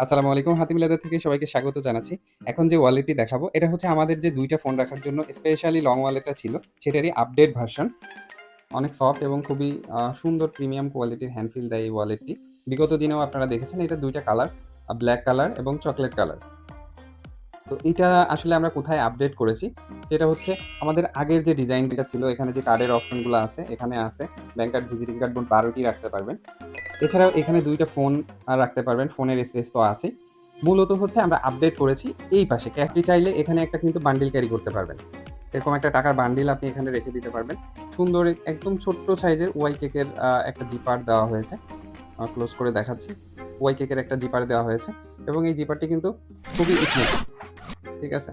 আসসালামু আলাইকুম। হাতিম লেদার থেকে সবাইকে স্বাগত জানাচ্ছি। এখন যে ওয়ালেটটি দেখাবো, এটা হচ্ছে আমাদের যে ২ টা ফোন রাখার জন্য স্পেশালি লং ওয়ালেটটা ছিল, সেটারই আপডেট ভার্সন। অনেক সফট এবং খুবই সুন্দর প্রিমিয়াম কোয়ালিটির হ্যান্ড ফিল দেয় এই ওয়ালেটটি। বিগত দিনেও আপনারা দেখেছেন এটার ২ টা কালার, ব্লাক কালার এবং চকোলেট কালার। তো এইটা আসলে আমরা কোথায় আপডেট করেছি, সেটা হচ্ছে আমাদের আগের যে ডিজাইনটা ছিল, এখানে যে কার্ডের অপশনগুলো আছে, এখানে আছে ব্যাংক কার্ড, ভিজিটিং কার্ড মোট ১২ টি রাখতে পারবেন। এছাড়াও এখানে ২ টা ফোন রাখতে পারবেন। ফোনের স্পেস তো আছেই। মূলত হচ্ছে আমরা আপডেট করেছি এই পাশে। আপনি চাইলে এখানে একটা কিন্তু বান্ডিল ক্যারি করতে পারবেন। এরকম একটা টাকার বান্ডিল আপনি এখানে রেখে দিতে পারবেন। সুন্দর একদম ছোট্ট সাইজের ওয়াই কেকের একটা জিপার দেওয়া হয়েছে। ক্লোজ করে দেখাচ্ছি। ওয়াই কেকের একটা জিপার দেওয়া হয়েছে এবং এই জিপারটি কিন্তু খুবই স্মুথ। ঠিক আছে?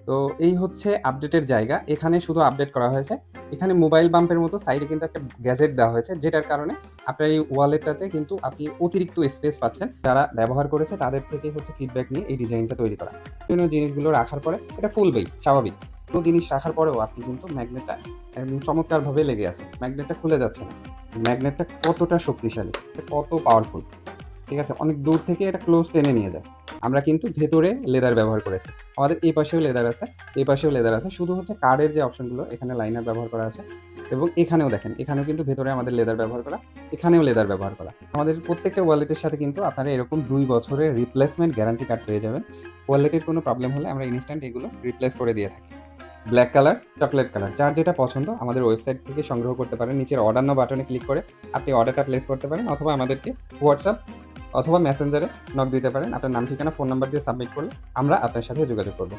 তো এই হচ্ছে আপডেটের জায়গা। এখানে শুধু আপডেট করা হয়েছে। এখানে মোবাইল বাম্পের মতো সাইডে কিন্তু একটা গ্যাজেট দেওয়া হয়েছে, যেটার কারণে আপনার এই ওয়ালেটটাতে কিন্তু আপনি অতিরিক্ত স্পেস পাচ্ছেন। যারা ব্যবহার করেছে তাদের থেকে হচ্ছে ফিডব্যাক নিয়ে এই ডিজাইনটা তৈরি করা। বিভিন্ন জিনিসগুলো রাখার পরে এটা ফুলবেই, স্বাভাবিক। কোনো জিনিস রাখার পরেও আপনি কিন্তু ম্যাগনেটটা একদম চমৎকারভাবে লেগে আছে। ম্যাগনেটটা খুলে যাচ্ছে না। ম্যাগনেটটা কতটা শক্তিশালী, কত পাওয়ারফুল। ঠিক আছে? অনেক দূর থেকে এটা ক্লোজ টেনে নিয়ে যায়। আমরা কিন্তু ভেতরে লেদার ব্যবহার করেছি। আমাদের এই পাশেও লেদার আছে, এই পাশেও লেদার আছে। শুধু হচ্ছে কার্ডের যে অপশনগুলো, এখানে লাইনার ব্যবহার করা আছে এবং এখানেও দেখেন, এখানেও কিন্তু ভেতরে আমাদের লেদার ব্যবহার করা, এখানেও লেদার ব্যবহার করা। আমাদের প্রত্যেকটা ওয়ালেটের সাথে কিন্তু আপনারা এরকম ২ বছরের রিপ্লেসমেন্ট গ্যারান্টি কার্ড পেয়ে যাবেন। ওয়ালেটের কোনো প্রবলেম হলে আমরা ইনস্ট্যান্ট এগুলো রিপ্লেস করে দিয়ে থাকি। ব্লাক কালার, চকোলেট কালার, যার যেটা পছন্দ আমাদের ওয়েবসাইট থেকে সংগ্রহ করতে পারেন। নিচের অর্ডার নাও বাটনে ক্লিক করে আপনি অর্ডারটা প্লেস করতে পারেন অথবা আমাদেরকে হোয়াটসঅ্যাপ অথবা মেসেঞ্জারে নক দিতে পারেন। আপনার নাম, ঠিকানা, ফোন নাম্বার দিয়ে সাবমিট করলে আমরা আপনার সাথে যোগাযোগ করব।